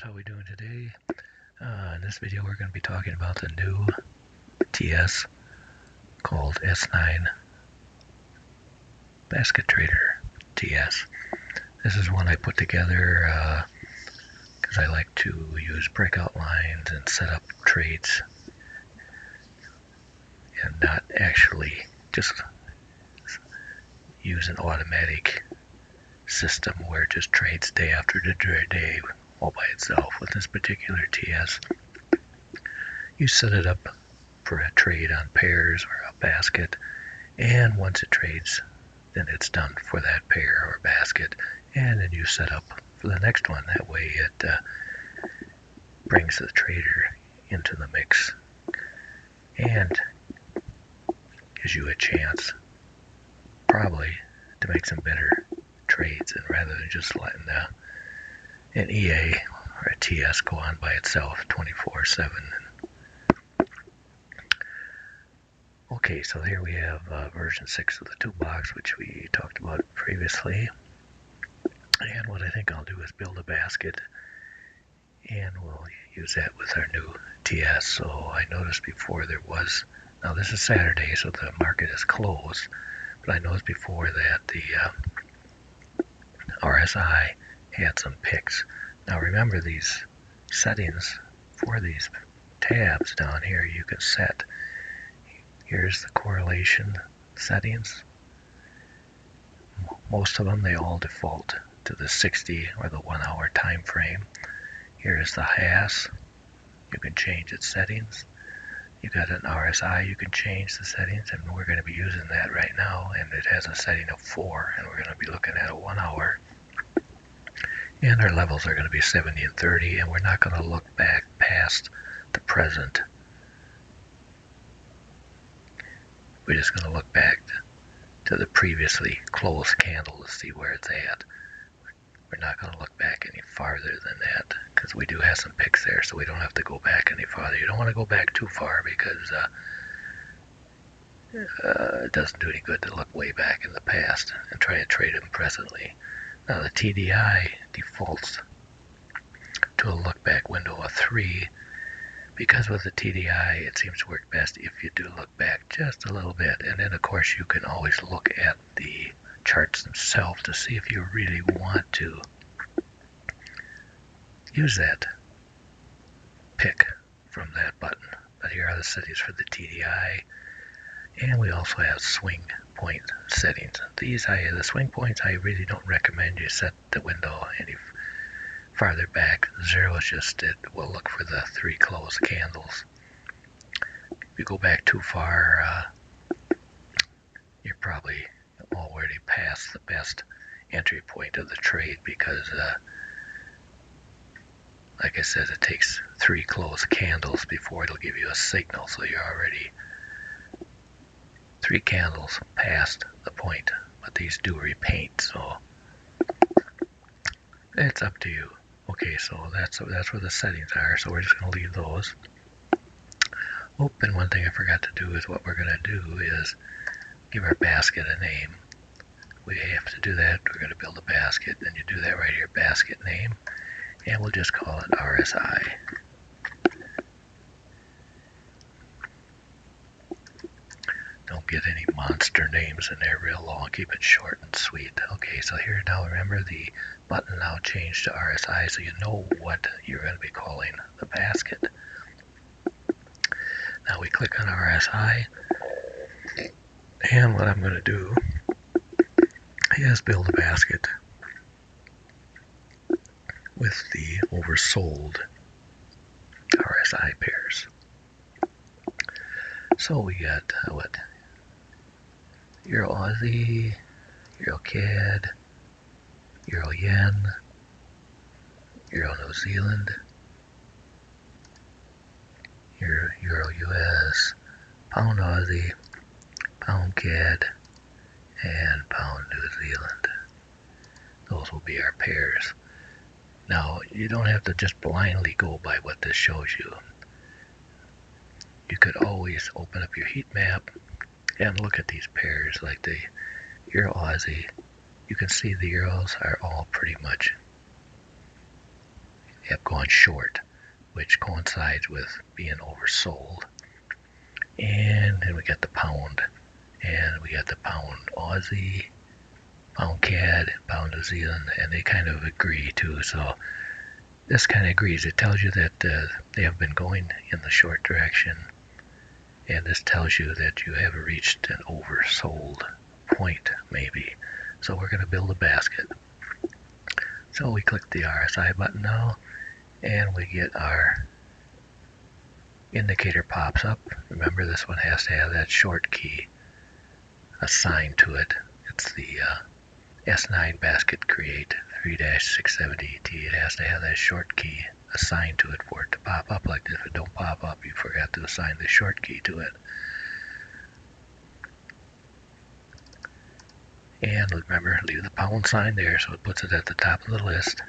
traders, how we doing today? In this video we're going to be talking about the new TS called S9 Basket Trader TS. This is one I put together because I like to use breakout lines and set up trades and not actually just use an automatic system where it just trades day after day all by itself. With this particular TS, you set it up for a trade on pairs or a basket, and once it trades, then it's done for that pair or basket, and then you set up for the next one. That way it brings the trader into the mix and gives you a chance probably to make some better trades, and rather than just letting an EA or a TS go on by itself 24/7. Okay, so here we have version 6 of the toolbox, which we talked about previously. And what I think I'll do is build a basket, and we'll use that with our new TS. So I noticed before there was, now this is Saturday, so the market is closed, but I noticed before that the RSI had some picks. Now remember, these settings for these tabs down here you can set. Here's the correlation settings. Most of them, they all default to the 60 or the 1 hour time frame. Here's the HAS. You can change its settings. You got an RSI, you can change the settings, and we're going to be using that right now, and it has a setting of 4, and we're going to be looking at a 1 hour. And our levels are going to be 70 and 30, and we're not going to look back past the present. We're just going to look back to the previously closed candle to see where it's at. We're not going to look back any farther than that, because we do have some picks there, so we don't have to go back any farther. You don't want to go back too far, because it doesn't do any good to look way back in the past and try to trade them presently. Now the TDI defaults to a look back window of 3, because with the TDI it seems to work best if you do look back just a little bit. And then of course you can always look at the charts themselves to see if you really want to use that pick from that button. But here are the settings for the TDI, and we also have swing point settings. The swing points, I really don't recommend you set the window any farther back. 0 is just, it will look for the 3 closed candles. If you go back too far, you're probably already past the best entry point of the trade, because like I said, it takes 3 closed candles before it'll give you a signal, so you're already 3 candles past the point. But these do repaint, so it's up to you. Okay, so that's where the settings are, so we're just going to leave those. Oh, and one thing I forgot to do is what we're going to do is give our basket a name. We have to do that. We're going to build a basket, and you do that right here, basket name, and we'll just call it RSI. Don't get any monster names in there real long. Keep it short and sweet. Okay, so here now, remember the button now changed to RSI, so you know what you're going to be calling the basket. Now we click on RSI, and what I'm going to do is build a basket with the oversold RSI pairs. So we got what? Euro Aussie, Euro CAD, Euro Yen, Euro New Zealand, Euro US, Pound Aussie, Pound CAD, and Pound New Zealand. Those will be our pairs. Now, you don't have to just blindly go by what this shows you. You could always open up your heat map and look at these pairs, like the Euro Aussie. You can see the euros are all pretty much have gone short, which coincides with being oversold. And then we got the pound, and we got the pound Aussie, pound CAD, pound New Zealand, and they kind of agree too. So this kind of agrees. It tells you that they have been going in the short direction, and this tells you that you have reached an oversold point maybe. So we're going to build a basket. So we click the RSI button now, and we get our indicator pops up. Remember, this one has to have that short key assigned to it. It's the S9 basket create 3-670ET. It has to have that short key assigned to it for it to pop up like this. If it don't pop up, you forgot to assign the short key to it. And remember, leave the pound sign there so it puts it at the top of the list.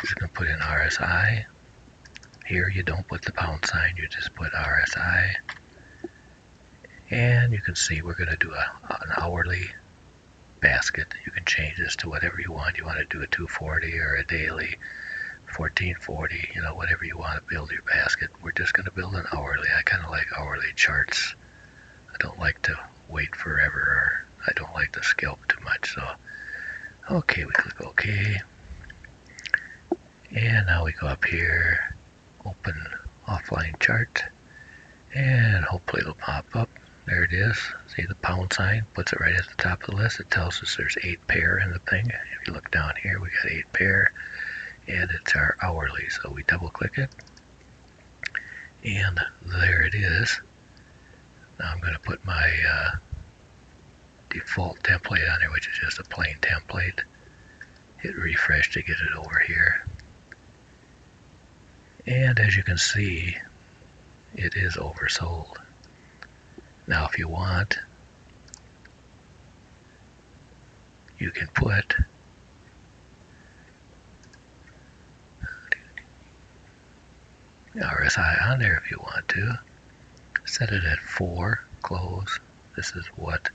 Just going to put in RSI. Here you don't put the pound sign, you just put RSI. And you can see we're going to do an hourly basket. You can change this to whatever you want. You want to do a 240 or a daily 1440, whatever you want to build your basket. We're just going to build an hourly. I kind of like hourly charts. I don't like to wait forever, or I don't like to scalp too much. So, okay, we click OK. And now we go up here, open offline chart, and hopefully it'll pop up. There it is. See the pound sign? Puts it right at the top of the list. It tells us there's 8 pair in the thing. If you look down here, we got 8 pair, and it's our hourly. So we double click it, and there it is. Now I'm going to put my default template on there, which is just a plain template. Hit refresh to get it over here. And as you can see, it is oversold. Now if you want, you can put RSI on there if you want to. Set it at 4, close. This is what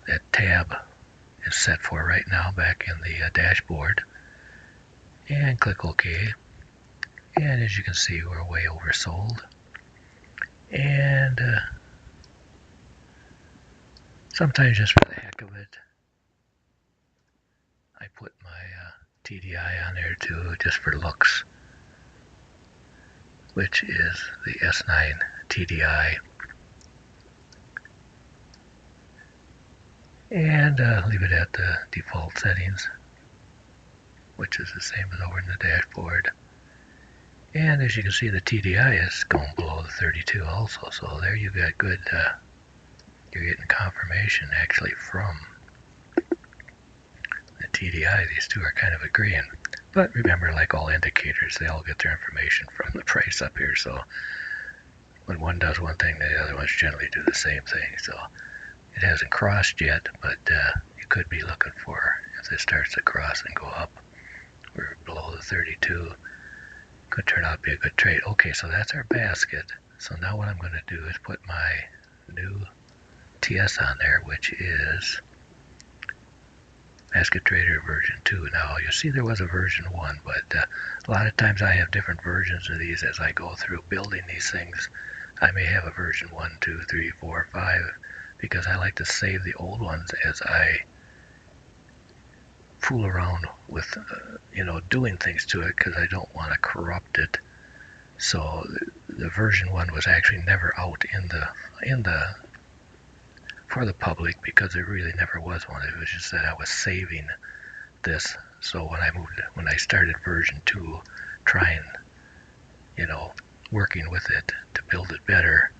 that tab is set for right now back in the dashboard. And click OK. And as you can see, we're way oversold. And sometimes just for the heck of it, I put my TDI on there too, just for looks, which is the S9 TDI. And leave it at the default settings, which is the same as over in the dashboard. And as you can see, the TDI is going below the 32 also, so there you got good, you're getting confirmation actually from the TDI. These two are kind of agreeing. But remember, like all indicators, they all get their information from the price up here, so when one does one thing, the other ones generally do the same thing. So it hasn't crossed yet, but you could be looking for, if this starts to cross and go up, we're below the 32, could turn out to be a good trade. Okay, so that's our basket. So now what I'm going to do is put my new TS on there, which is Basket Trader version 2. Now you'll see there was a version 1, but a lot of times I have different versions of these as I go through building these things. I may have a version 1, 2, 3, 4, 5, because I like to save the old ones as I fool around with doing things to it, because I don't want to corrupt it. So the version 1 was actually never out in the for the public, because there really never was one. It was just that I was saving this. So when I started version 2, trying working with it to build it better,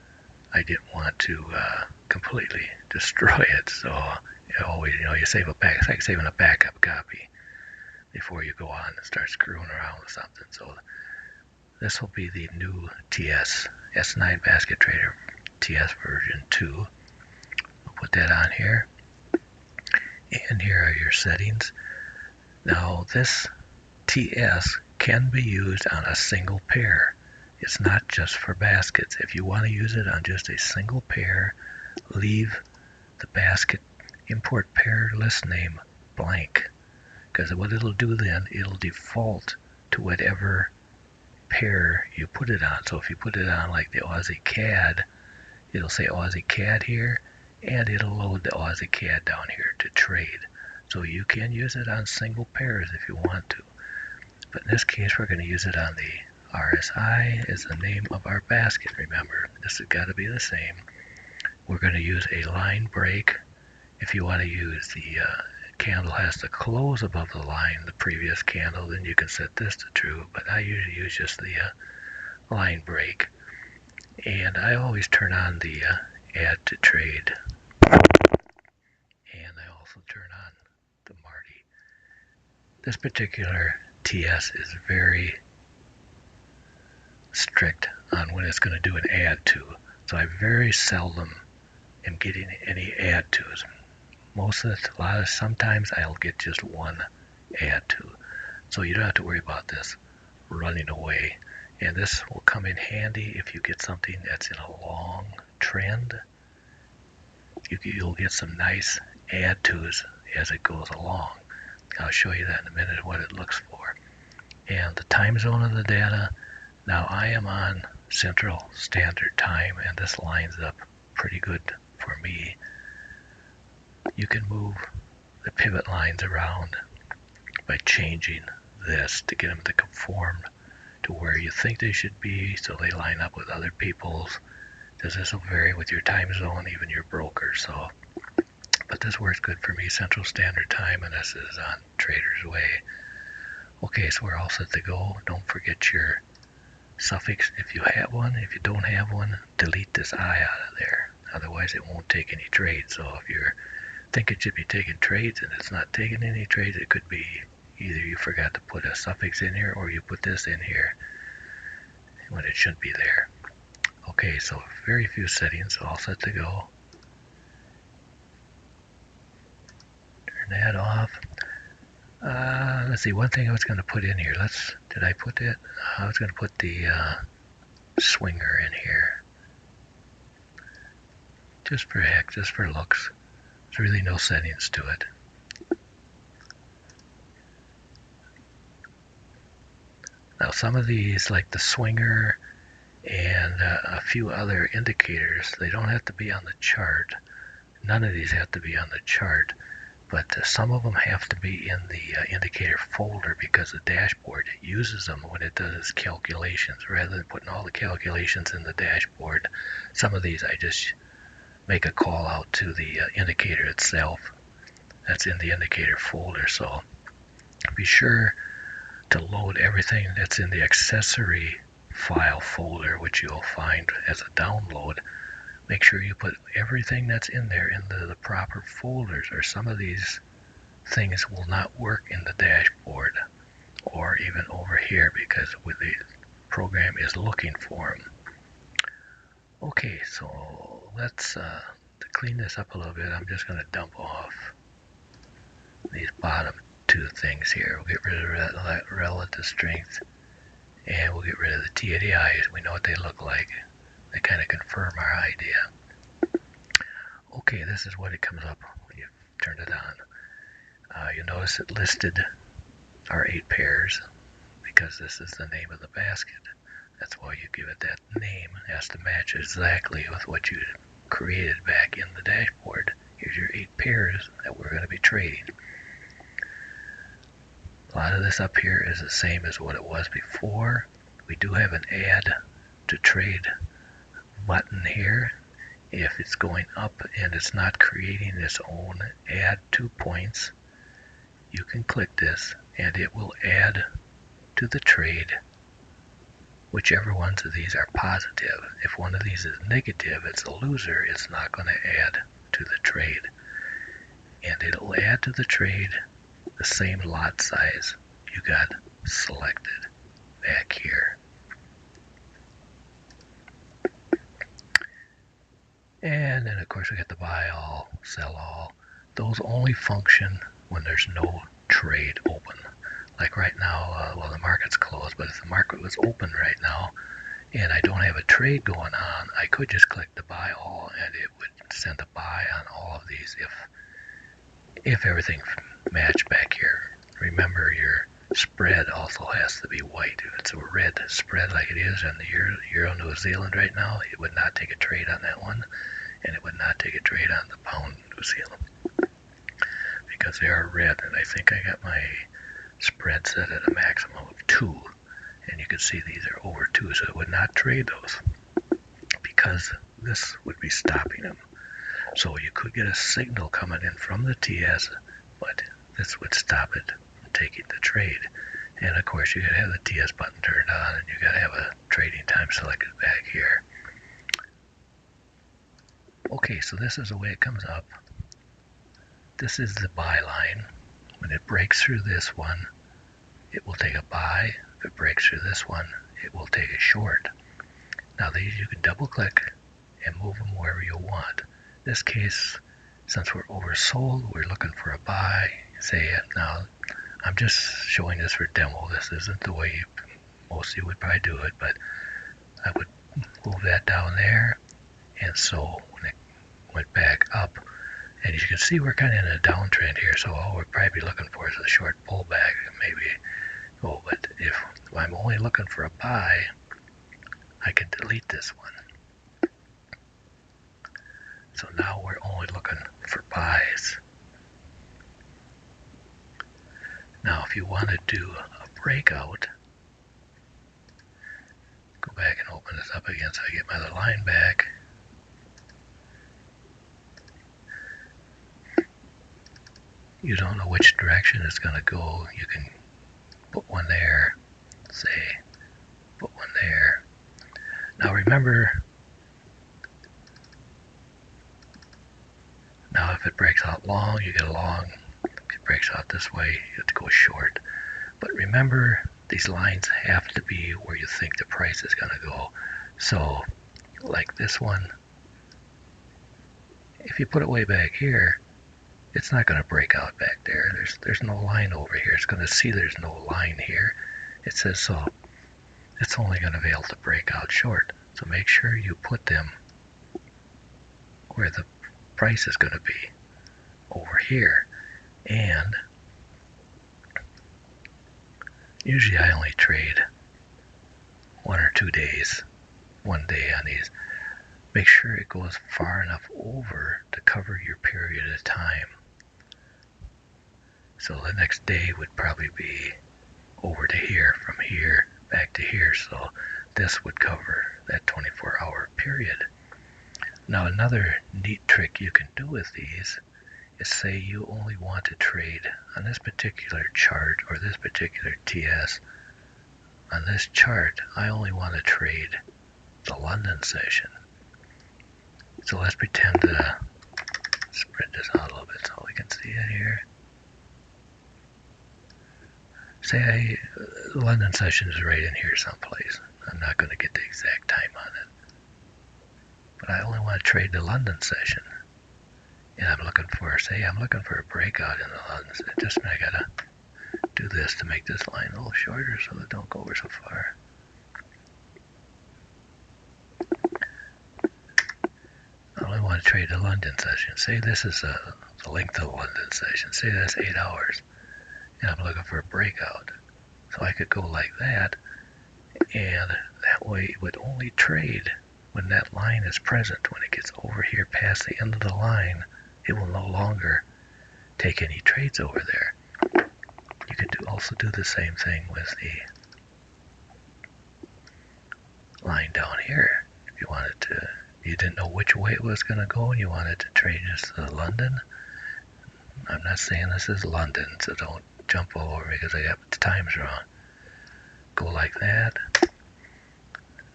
I didn't want to completely destroy it. So always, you save a back. It's like saving a backup copy before you go on and start screwing around with something. So this will be the new TS S9 Basket Trader TS version 2. I'll put that on here. And here are your settings. Now this TS can be used on a single pair. It's not just for baskets. If you want to use it on just a single pair, leave the basket import pair list name blank, because what it'll do then, it'll default to whatever pair you put it on. So if you put it on like the Aussie CAD, it'll say Aussie CAD here, and it'll load the Aussie CAD down here to trade. So you can use it on single pairs if you want to. But in this case, we're going to use it on the RSI as the name of our basket. Remember, this has got to be the same. We're going to use a line break. If you want to use the candle has to close above the line, the previous candle, then you can set this to true. But I usually use just the line break. And I always turn on the add to trade. And I also turn on the Marty. This particular TS is very strict on when it's going to do an add to. So I very seldom am getting any add tos. Sometimes I'll get just one add to. So you don't have to worry about this running away. And this will come in handy if you get something that's in a long trend. You'll get some nice add tos as it goes along. I'll show you that in a minute what it looks for. And the time zone of the data, now I am on Central Standard Time, and this lines up pretty good for me. You can move the pivot lines around by changing this to get them to conform to where you think they should be, so they line up with other people's, because this will vary with your time zone, even your broker. So, but this works good for me, Central Standard Time, and this is on Trader's Way. Okay, so we're all set to go. Don't forget your suffix if you have one. If you don't have one, delete this I out of there. Otherwise, it won't take any trades. So if you think it should be taking trades and it's not taking any trades, it could be either you forgot to put a suffix in here or you put this in here when it shouldn't be there. Okay, so very few settings, all set to go. Turn that off. Let's see, one thing I was going to put in here. Did I put it? I was going to put the swinger in here. Just for heck, just for looks. There's really no settings to it. Now some of these, like the swinger and a few other indicators, they don't have to be on the chart. None of these have to be on the chart, but some of them have to be in the indicator folder because the dashboard uses them when it does its calculations. Rather than putting all the calculations in the dashboard, some of these I just make a call out to the indicator itself. That's in the indicator folder. So be sure to load everything that's in the accessory file folder, which you'll find as a download. Make sure you put everything that's in there into the proper folders, or some of these things will not work in the dashboard or even over here because the program is looking for them. Okay, so let's to clean this up a little bit, I'm just going to dump off these bottom two things here. We'll get rid of that relative strength, and we'll get rid of the TDIs. We know what they look like. They kind of confirm our idea. Okay, this is what it comes up when you turn it on. You'll notice it listed our 8 pairs because this is the name of the basket. That's why you give it that name. It has to match exactly with what you created back in the dashboard. Here's your 8 pairs that we're going to be trading. A lot of this up here is the same as what it was before. We do have an add to trade button here. If it's going up and it's not creating its own add 2 points, you can click this and it will add to the trade whichever ones of these are positive. If one of these is negative, it's a loser, it's not going to add to the trade. And it'll add to the trade the same lot size you got selected back here. And then of course we got the buy all, sell all. Those only function when there's no trade open. Like right now, well, the market's closed, but if the market was open right now and I don't have a trade going on, I could just click the buy all and it would send a buy on all of these if everything matched back here. Remember, your spread also has to be white. If it's a red spread like it is on the Euro New Zealand right now, it would not take a trade on that one, and it would not take a trade on the pound New Zealand because they are red. And I think I got my spread set at a maximum of 2, and you can see these are over 2, so it would not trade those because this would be stopping them. So you could get a signal coming in from the TS, but this would stop it from taking the trade. And of course you gotta have the TS button turned on, and you gotta have a trading time selected back here. Okay, so this is the way it comes up. This is the buy line. When it breaks through this one, it will take a buy. If it breaks through this one, it will take a short. Now these you can double click and move them wherever you want. In this case, since we're oversold, we're looking for a buy. Say now, I'm just showing this for demo. This isn't the way most of you would probably do it, but I would move that down there. And so when it went back up, and you can see we're kind of in a downtrend here, so all we're probably looking for is a short pullback and maybe go. But if I'm only looking for a buy, I can delete this one. So now we're only looking for buys. Now if you want to do a breakout, go back and open this up again so I get my other line back. You don't know which direction it's going to go. You can put one there, say, put one there. Now remember, now if it breaks out long, you get a long. If it breaks out this way, you have to go short. But remember, these lines have to be where you think the price is going to go. So, like this one, if you put it way back here, it's not going to break out back there. There's no line over here. It's going to see there's no line here. It says so. It's only going to be able to break out short. So make sure you put them where the price is going to be over here. And usually I only trade 1 or 2 days, 1 day on these. Make sure it goes far enough over to cover your period of time. So the next day would probably be over to here, from here back to here. So this would cover that 24-hour period. Now another neat trick you can do with these is say you only want to trade on this particular chart or this particular TS. On this chart, I only want to trade the London session. So let's pretend to spread this out a little bit so we can see it here. Say London session is right in here someplace. I'm not going to get the exact time on it. But I only want to trade the London session. And I'm looking for, say I'm looking for a breakout in the London session. Just a minute, I got to do this to make this line a little shorter so it don't go over so far. I only want to trade the London session. Say this is the length of the London session. Say that's 8 hours. And I'm looking for a breakout. So I could go like that, and that way it would only trade when that line is present. When it gets over here past the end of the line, it will no longer take any trades over there. You could also do the same thing with the line down here. If you wanted to, you didn't know which way it was going to go and you wanted to trade just the London. I'm not saying this is London, so don't jump all over because I got the times wrong. Go like that.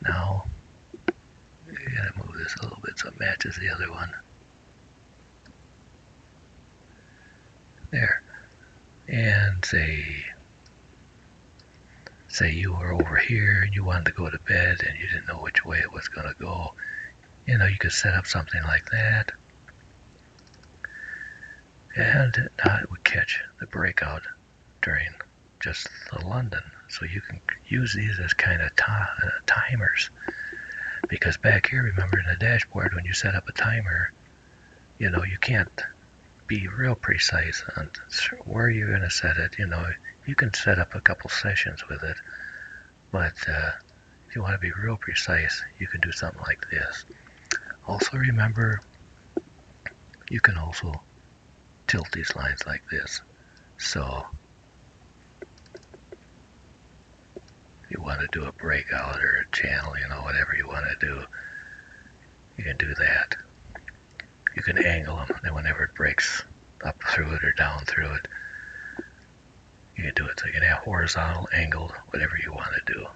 Now, you gotta move this a little bit so it matches the other one. There. And say you were over here and you wanted to go to bed and you didn't know which way it was going to go. You know, you could set up something like that. And now it would catch the breakout during just the London. So you can use these as kind of timers. Because back here, remember in the dashboard, when you set up a timer, you know, you can't be real precise on where you're going to set it. You can set up a couple sessions with it, but if you want to be real precise, you can do something like this. Also remember, you can also tilt these lines like this. So if you want to do a breakout or a channel, whatever you want to do, you can do that. You can angle them, and whenever it breaks up through it or down through it, you can do it. So you can have horizontal, angled, whatever you want to do.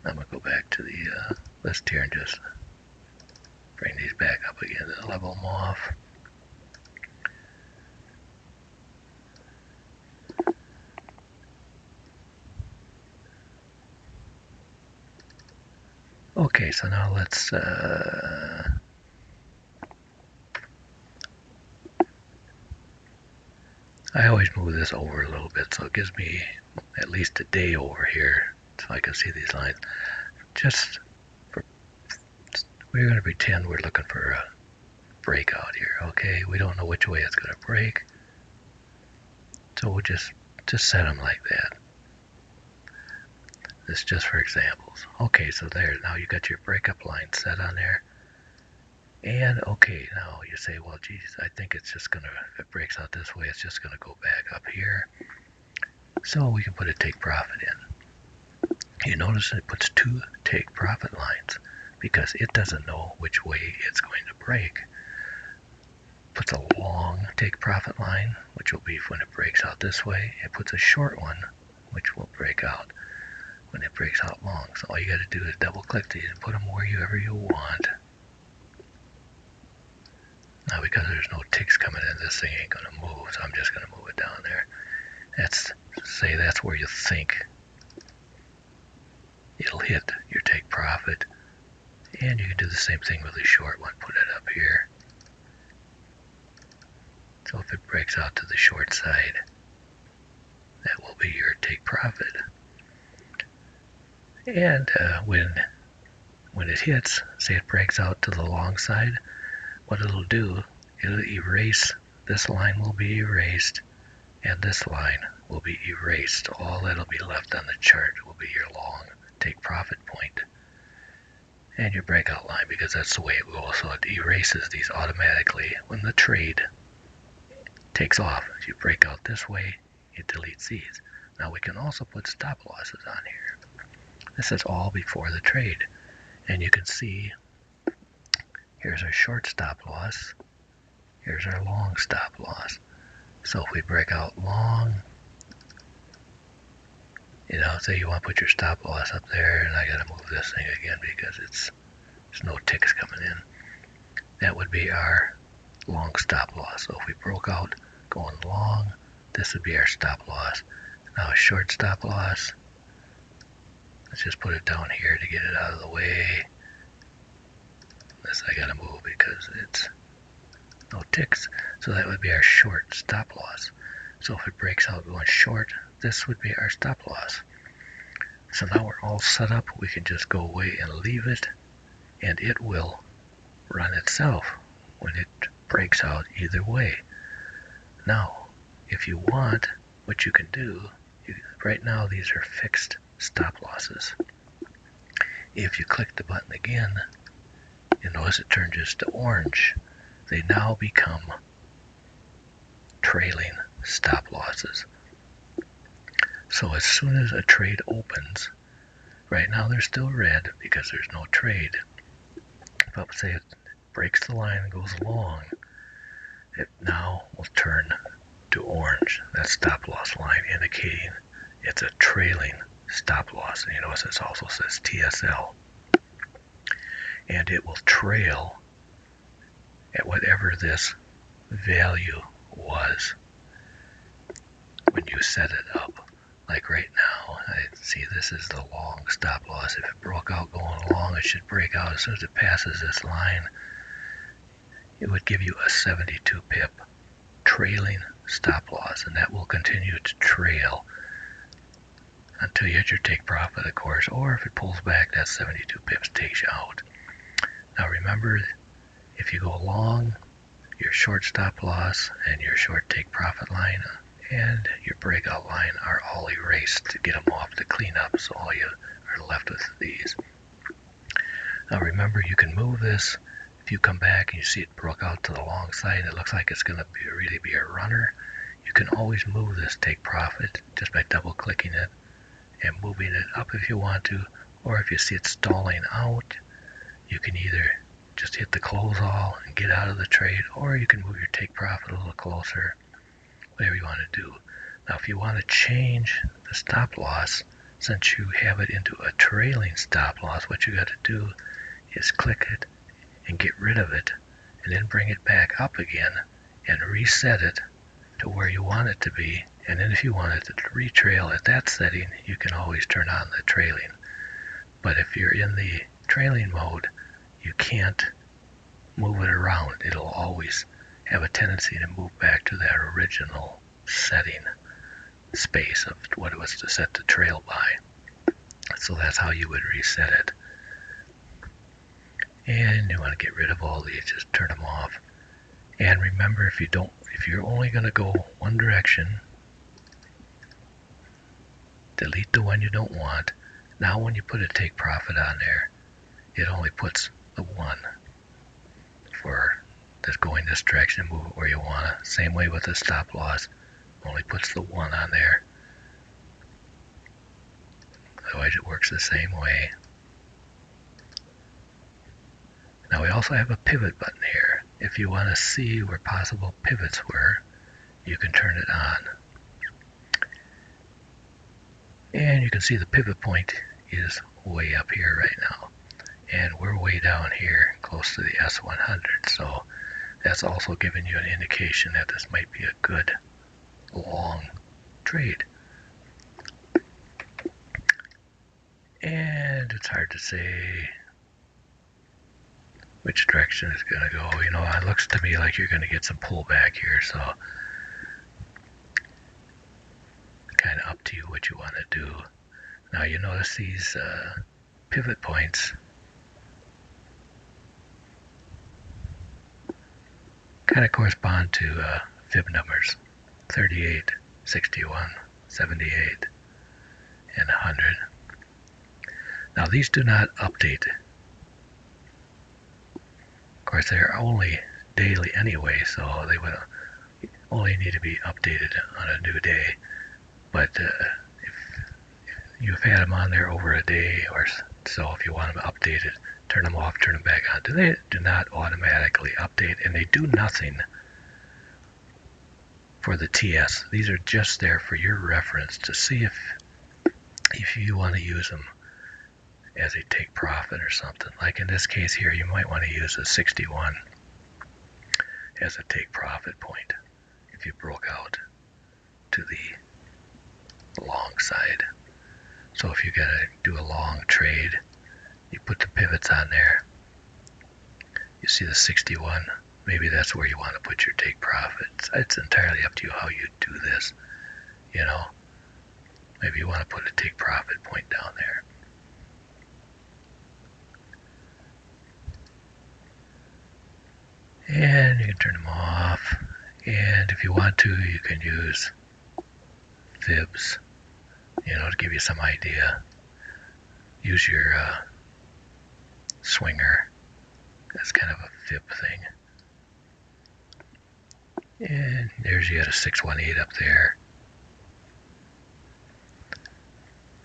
I'm going to go back to the list here and just bring these back up again and level them off. Okay, so now let's I always move this over a little bit so it gives me at least a day over here so I can see these lines. We're going to pretend we're looking for a breakout here, okay? We don't know which way it's going to break, so we'll just set them like that. This is just for examples. Okay, so there, now you got your breakup line set on there. And okay, now you say, well, geez, I think it's just going to, if it breaks out this way, it's just going to go back up here. So we can put a take profit in. You notice it puts two take profit lines because it doesn't know which way it's going to break. Puts a long take profit line, which will be when it breaks out this way. It puts a short one, which will break out when it breaks out long. So all you got to do is double click these and put them wherever you want. Now because there's no ticks coming in, this thing ain't going to move, so I'm just going to move it down there. That's where you think it'll hit your take profit. And you can do the same thing with the short one, put it up here. So if it breaks out to the short side, that will be your take profit. And when it hits, say it breaks out to the long side, what it'll do, it'll erase, this line will be erased, and this line will be erased. All that'll be left on the chart will be your long take profit point and your breakout line, because that's the way it goes. So it erases these automatically when the trade takes off. If you break out this way, it deletes these. Now we can also put stop losses on here. This is all before the trade, and you can see here's our short stop loss, here's our long stop loss. So if we break out long, say you want to put your stop loss up there, and I got to move this thing again because there's no ticks coming in. That would be our long stop loss. So if we broke out going long, this would be our stop loss. Now a short stop loss, let's just put it down here to get it out of the way. This I got to move because it's no ticks. So that would be our short stop loss. So if it breaks out going short, this would be our stop loss. So now we're all set up. We can just go away and leave it, and it will run itself when it breaks out either way. Now, if you want, what you can do, right now these are fixed stop losses. If you click the button again, you notice it turns to orange. They now become trailing stop losses. So as soon as a trade opens, right now they're still red because there's no trade. But say it breaks the line and goes long, it now will turn to orange. That stop loss line indicating it's a trailing stop loss. And you notice it also says TSL. And it will trail at whatever this value was when you set it up. Like right now, I see this is the long stop loss. If it broke out going long, it should break out as soon as it passes this line. It would give you a 72 pip trailing stop loss, and that will continue to trail until you hit your take profit, of course, or if it pulls back, that 72 pips takes you out. Now remember, if you go long, your short stop loss and your short take profit line and your breakout line are all erased to get them off to clean up, so all you are left with these. Now remember, you can move this. If you come back and you see it broke out to the long side and it looks like it's going to really be a runner, you can always move this take profit just by double clicking it and moving it up if you want to, or if you see it stalling out, you can either just hit the close all and get out of the trade, or you can move your take profit a little closer, whatever you want to do. Now if you want to change the stop loss, since you have it into a trailing stop loss, what you got to do is click it and get rid of it, and then bring it back up again and reset it to where you want it to be. And then if you want it to retrail at that setting, you can always turn on the trailing. But if you're in the trailing mode, you can't move it around. It'll always have a tendency to move back to that original setting space of what it was to set the trail by. So that's how you would reset it. And you want to get rid of all these, just turn them off. And remember, if you're only going to go one direction, delete the one you don't want. Now when you put a take profit on there, it only puts the one for that's going this direction, move it where you want to. Same way with the stop loss, only puts the one on there. Otherwise it works the same way. Now we also have a pivot button here. If you want to see where possible pivots were, you can turn it on. And you can see the pivot point is way up here right now. And we're way down here close to the S100. So that's also giving you an indication that this might be a good long trade. And it's hard to say which direction it's going to go. You know, it looks to me like you're going to get some pullback here, so kind of up to you what you want to do. Now you notice these pivot points kind of correspond to fib numbers 38, 61, 78, and 100. Now these do not update. Of course, they're only daily anyway, so they would only need to be updated on a new day. But if you've had them on there over a day or so, if you want them updated, turn them off, turn them back on. They do not automatically update, and they do nothing for the TS. These are just there for your reference to see if you want to use them as a take profit or something. Like in this case here, you might want to use a 61 as a take profit point if you broke out to the long side. So if you got to do a long trade, you put the pivots on there. You see the 61, maybe that's where you want to put your take profit. It's entirely up to you how you do this, you know. Maybe you want to put a take profit point down there. And you can turn them off. And if you want to, you can use fibs, you know, to give you some idea. Use your swinger. That's kind of a fib thing. And there's, you got a 618 up there.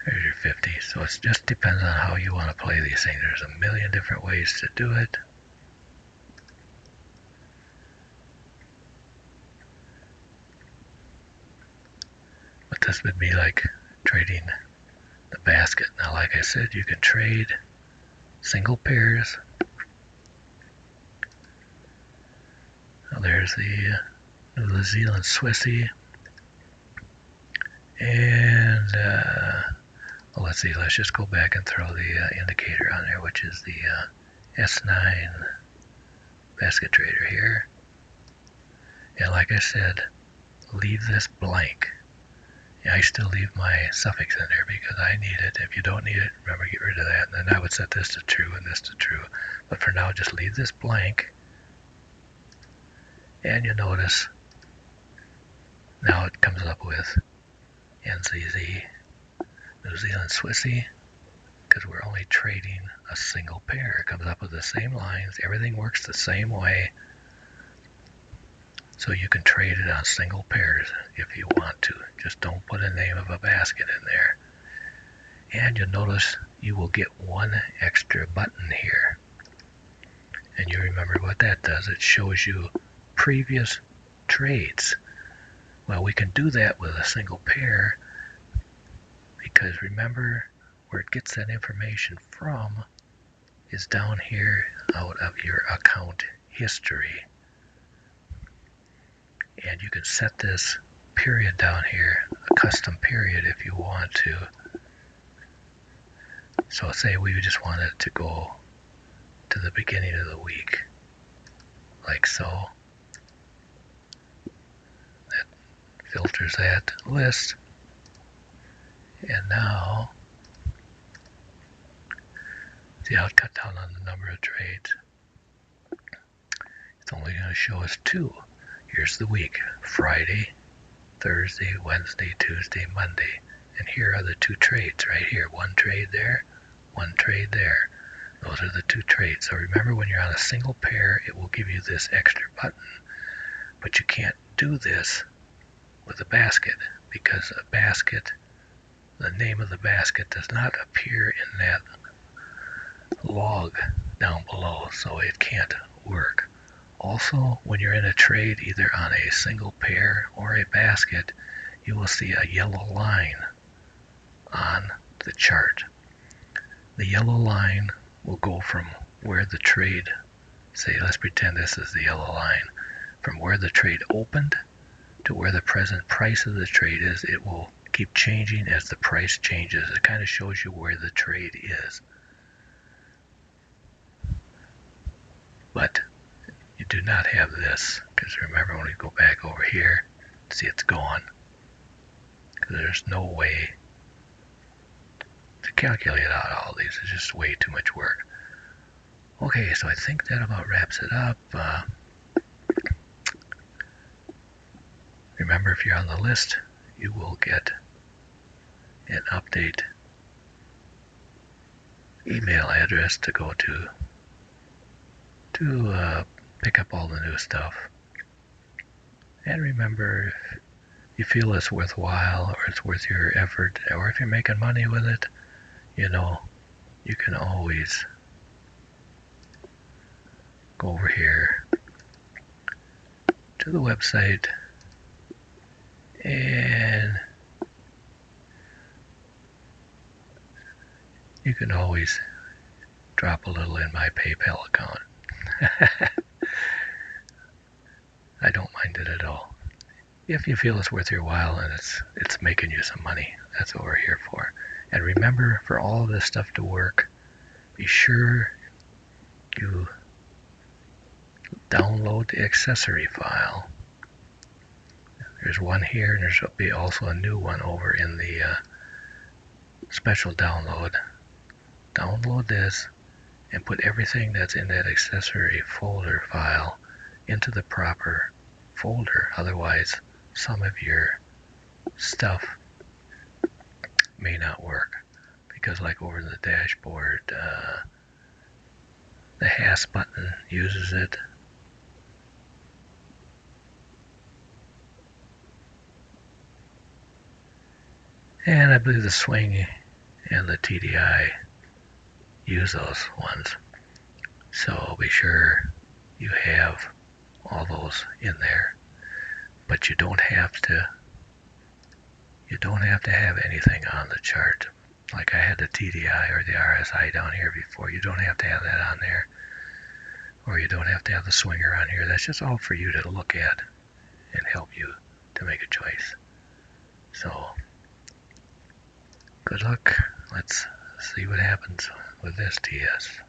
There's your 50. So it just depends on how you want to play these things. There's a million different ways to do it. But this would be like trading the basket. Now, like I said, you can trade single pairs. Now there's the New Zealand Swissy. And well, let's see, let's just go back and throw the indicator on there, which is the S9 basket trader here. And like I said, leave this blank. I still leave my suffix in there because I need it. If you don't need it, remember, get rid of that. And then I would set this to true and this to true. But for now, just leave this blank. And you notice now it comes up with NZZ, New Zealand Swissy, because we're only trading a single pair. It comes up with the same lines, everything works the same way, so you can trade it on single pairs if you want to. Just don't put a name of a basket in there. And you'll notice you will get one extra button here. And you remember what that does. It shows you previous trades. Well, we can do that with a single pair, because remember, where it gets that information from is down here out of your account history. And you can set this period down here, a custom period, if you want to. So say we just wanted to go to the beginning of the week, like so. That filters that list. And now, see how it cut down on the number of trades? It's only going to show us 2. Here's the week: Friday, Thursday, Wednesday, Tuesday, Monday. And here are the 2 trades right here. 1 trade there, 1 trade there. Those are the 2 trades. So remember, when you're on a single pair, it will give you this extra button. But you can't do this with a basket, because a basket, the name of the basket does not appear in that log down below, so it can't work. Also, when you're in a trade either on a single pair or a basket, you will see a yellow line on the chart. The yellow line will go from where the trade, say, let's pretend this is the yellow line, from where the trade opened to where the present price of the trade is. It will keep changing as the price changes. It kind of shows you where the trade is. But you do not have this, because remember, when we go back over here, see, it's gone, because there's no way to calculate out all these. It's just way too much work. Okay, so I think that about wraps it up. Remember, if you're on the list, you will get an update email address to go to pick up all the new stuff. And remember, if you feel it's worthwhile, or it's worth your effort, or if you're making money with it, you know, you can always go over here to the website and you can always drop a little in my PayPal account. I don't mind it at all. If you feel it's worth your while and it's making you some money, that's what we're here for. And remember, for all of this stuff to work, be sure you download the accessory file. There's one here, and there's be also a new one over in the special download. Download this and put everything that's in that accessory folder file into the proper folder. Otherwise, some of your stuff may not work, because like over the dashboard, the hasp button uses it. And I believe the swing and the TDI use those ones. So be sure you have all those in there. But you don't have to have anything on the chart. Like I had the TDI or the RSI down here before. You don't have to have that on there. Or you don't have to have the swinger on here. That's just all for you to look at and help you to make a choice. So, good luck. Let's see what happens with this TS.